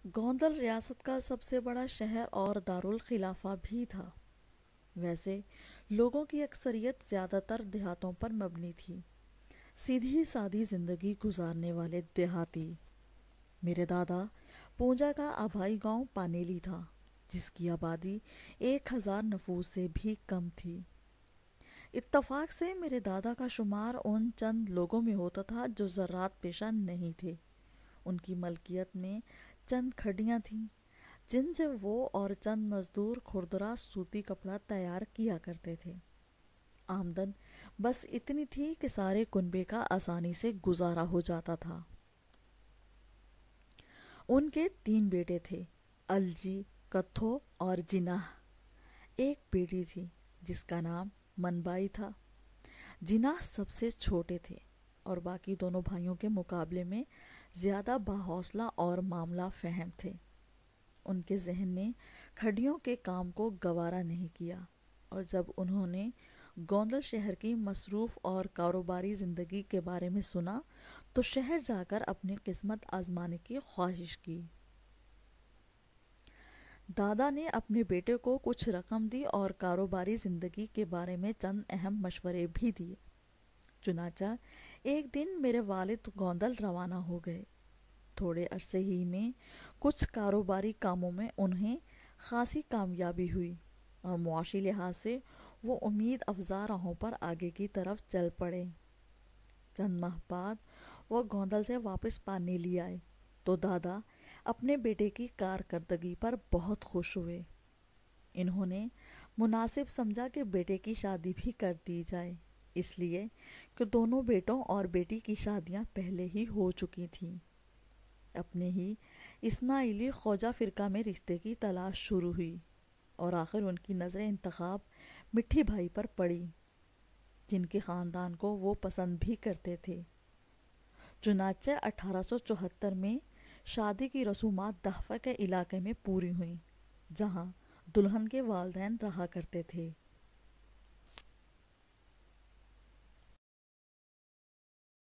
گوندل ریاست کا سب سے بڑا شہر اور دارالخلافہ بھی تھا۔ ویسے لوگوں کی اکثریت زیادہ تر دیہاتوں پر مبنی تھی، سیدھی سادی زندگی گزارنے والے دیہاتی۔ میرے دادا پونجا کا آبائی گاؤں پانیلی تھا، جس کی آبادی 1000 نفوس سے بھی کم تھی۔ اتفاق سے میرے دادا کا شمار ان چند لوگوں میں ہوتا تھا جو زراعت پیشہ نہیں تھے۔ ان کی ملکیت میں چند کھڈیاں تھیں جن سے وہ اور چند مزدور کھردرا سوتی کپڑا تیار کیا کرتے تھے۔ آمدن بس اتنی تھی کہ سارے کنبے کا آسانی سے گزارا ہو جاتا تھا۔ ان کے 3 بیٹے تھے، الجی، کتھو اور جناح۔ ایک بیٹی تھی جس کا نام منبائی تھا۔ جناح سب سے چھوٹے تھے اور باقی دونوں بھائیوں کے مقابلے میں زیادہ باحوصلہ اور معاملہ فہم تھے۔ ان کے ذہن نے کھڈیوں کے کام کو گوارا نہیں کیا، اور جب انہوں نے گوندل شہر کی مصروف اور کاروباری زندگی کے بارے میں سنا تو شہر جا کر اپنی قسمت آزمانے کی خواہش کی۔ دادا نے اپنے بیٹے کو کچھ رقم دی اور کاروباری زندگی کے بارے میں چند اہم مشورے بھی دیے۔ چنانچہ ایک دن میرے والد گوندل روانہ ہو گئے۔ تھوڑے عرصے ہی میں کچھ کاروباری کاموں میں انہیں خاصی کامیابی ہوئی اور معاشی لحاظ سے وہ امید افزا راہوں پر آگے کی طرف چل پڑے۔ چند ماہ بعد وہ گوندل سے واپس پانیلی آئے تو دادا اپنے بیٹے کی کارکردگی پر بہت خوش ہوئے۔ انہوں نے مناسب سمجھا کہ بیٹے کی شادی بھی کر دی جائے، اس لیے کہ دونوں بیٹوں اور بیٹی کی شادیاں پہلے ہی ہو چکی تھیں۔ اپنے ہی اسماعیلی خواجہ فرقہ میں رشتے کی تلاش شروع ہوئی اور آخر ان کی نظر انتخاب مٹھی بھائی پر پڑی، جن کے خاندان کو وہ پسند بھی کرتے تھے۔ چنانچہ 1874 میں شادی کی رسومات دہفہ کے علاقے میں پوری ہوئیں، جہاں دلہن کے والدین رہا کرتے تھے۔